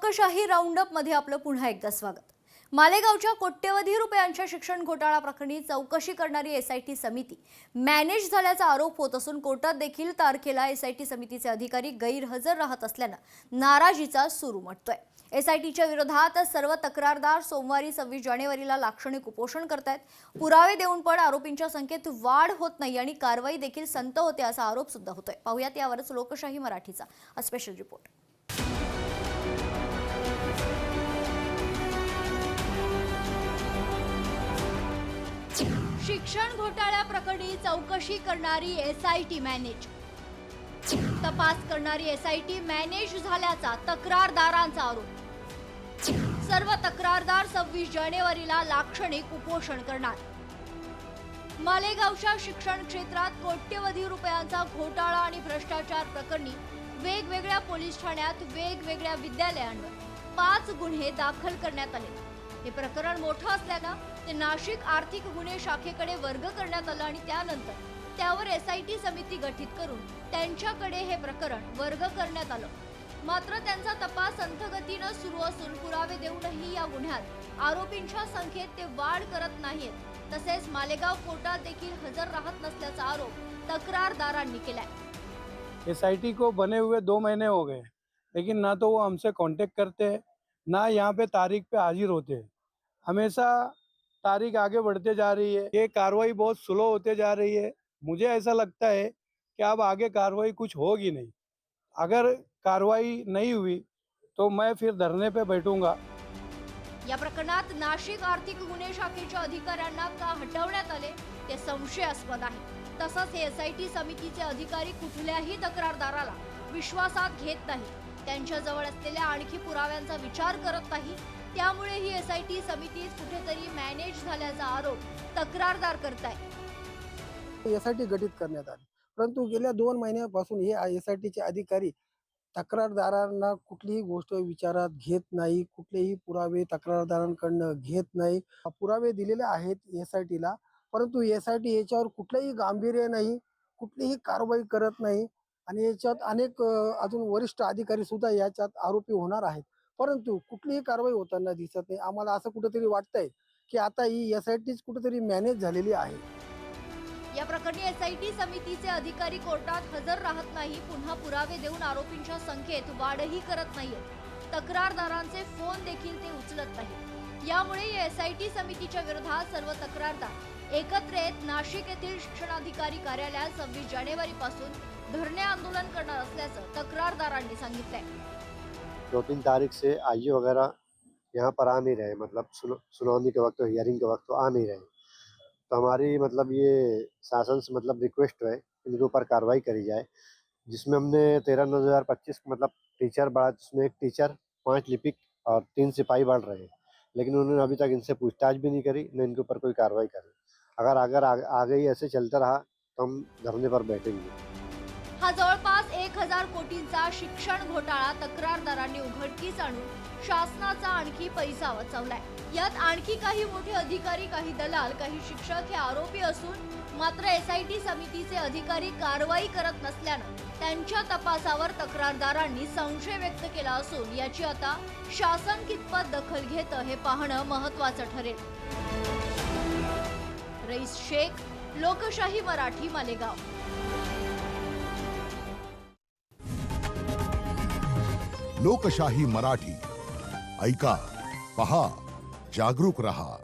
लोकशाही राऊंडअप मध्ये आपलं पुन्हा एकदा स्वागत। मालेगावच्या कोट्यवधी रुपयांच्या शिक्षण घोटाळा प्रकरणी चौकशी करणारी एसआयटी समिती मॅनेज झाल्याचा आरोप होत असून कोर्टात देखील तारखेला एसआयटी समितीचे अधिकारी गैरहजर राहत असल्याने नाराजीचा सूर उमटतोय। एसआयटीच्या विरोधात सर्व तक्रारदार सोमवारी 26 जानेवारीला लाक्षणिक उपोषण करतायत। पुरावे देऊन पण आरोपींच्या संख्येत वाढ होत नाही आणि कारवाई देखील संत होते असा आरोप सुद्धा होतोय। पाहूयात यावरच लोकशाही मराठीचा स्पेशल रिपोर्ट। शिक्षण घोटाळ्या प्रकरणी चौकशी करणारी एसआयटी मॅनेज, तपास करणारी एसआयटी मॅनेज झाल्याचा तक्रारदारांचा आरोप। सर्व तक्रारदार 26 जानेवारीला लाक्षणिक उपोषण करणार। मालेगावच्या शिक्षण क्षेत्रात कोट्यवधी रुपयांचा घोटाळा आणि भ्रष्टाचार प्रकरणी वेगवेगळ्या पोलीस ठाण्यात वेगवेगळ्या विद्यालयांवर 5 गुन्हे दाखल करण्यात आले। हे प्रकरण मोठं असल्यानं ते नाशिक आर्थिक गुन्हे शाखेकडे वर्ग करण्यात आलं आणि त्यानंतर त्यावर एसआयटी समिती गठीत करून त्यांच्याकडे हे प्रकरण वर्ग करण्यात आलं। मात्र त्यांचा तपास संथगतीनं सुरू असून पुरावे देऊनही या गुन्ह्यात आरोपींच्या संख्येत ते वाढ करत नाहीत। तसेच मालेगाव कोर्टात देखील हजर राहत नसल्याचा आरोप तक्रारदारांनी केलाय। एसआईटी को बने हुए 2 महीने हो गए, लेकिन ना तो वो हमसे कांटेक्ट करते हैं, ना यहाँ पे तारीख पे हाजिर होते हैं। हमेशा तारीख आगे बढ़ते जा रही है, ये कार्रवाई बहुत स्लो होते जा रही है। मुझे ऐसा लगता है कि अब आगे कार्रवाई कुछ होगी नहीं। अगर कार्रवाई नहीं हुई तो मैं फिर धरने पे बैठूंगा। या प्रकरणात नाशिक आर्थिक गुन्हे शाखेच्या अधिकाऱ्यांना का हटवण्यात आले ते संशयास्पद आहे। तसंच हे एसआयटी समितीचे अधिकारी कुठल्याही तक्रारदाराला विश्वासात घेत नाही, त्यांच्या जवळ असलेल्या आणखी पुराव्यांचा विचार करत नाही। त्यामुळे ही एसआयटी समिती कुठेतरी मॅनेज झाल्याचा आरोप तक्रारदार करतायत। एसआयटी गठीत करण्यात आली, परंतु गेल्या 2 महिन्यापासून हे एसआयटीचे अधिकारी तक्रारदारांना कुठलीही गोष्ट विचारात घेत नाही, कुठलेही पुरावे तक्रारदारांकडून घेत नाही। पुरावे दिलेले आहेत एसआयटीला, परंतु एसआयटी याच्यावर कुठलंही गांभीर्य नाही, कुठलीही कारवाई करत नाही आणि याच्यात अनेक अजून वरिष्ठ अधिकारी सुद्धा याच्यात आरोपी होणार आहेत, परंतु कुठलीही कारवाई होताना दिसत नाही। आम्हाला असं कुठेतरी वाटतंय की आता ही एसआयटीच कुठेतरी मॅनेज झालेली आहे। या प्रकरणी एसआयटी समितीचे अधिकारी कोर्टात हजर राहत नाही, पुन्हा पुरावे देऊन आरोपींच्या संख्येत वाढही करत नाहीत। तक्रारदारांचे फोन देखील ते उचलत नाहीत। यामुळे या एसआयटी समितीच्या विरोधात सर्व तक्रारदार एकत्र येत नाशिक येथील शिक्षणाधिकारी कार्यालयात 26 जानेवारी पासून धरणे आंदोलन करणार असल्याचं तक्रारदारांनी सांगितलंय। 2-3 तारीख से आईजी वगैरह यहाँ पर आ नहीं रहे, मतलब सुनवाई के वक्त, हियरिंग के वक्त आ नहीं रहे। तो हमारी मतलब ये शासन से मतलब रिक्वेस्ट है इनके ऊपर कार्रवाई करी जाए, जिसमें हमने 13/9/2025 मतलब टीचर बढ़ा, जिसमें 1 टीचर 5 लिपिक और 3 सिपाही बढ़ रहे हैं, लेकिन उन्होंने अभी तक इनसे पूछताछ भी नहीं करी, न इनके ऊपर कोई कार्रवाई करी। अगर आगे ही ऐसे चलता रहा तो हम धरने पर बैठेंगे। हा जवळपास 1000 कोटींचा शिक्षण घोटाळा तक्रारदारांनी उघडकीस आणून शासनाचा आणखी पैसा वाचवलाय। यात आणखी काही मोठे अधिकारी, काही दलाल, काही शिक्षक हे आरोपी असून मात्र एसआयटी समितीचे अधिकारी कारवाई करत नसल्यानं त्यांच्या तपासावर तक्रारदारांनी संशय व्यक्त केला असून याची आता शासन कितपत दखल घेतं हे पाहणं महत्त्वाचं ठरेल। रईस शेख, लोकशाही मराठी, मालेगाव। लोकशाही मराठी ऐका, पहा, जागरूक रहा।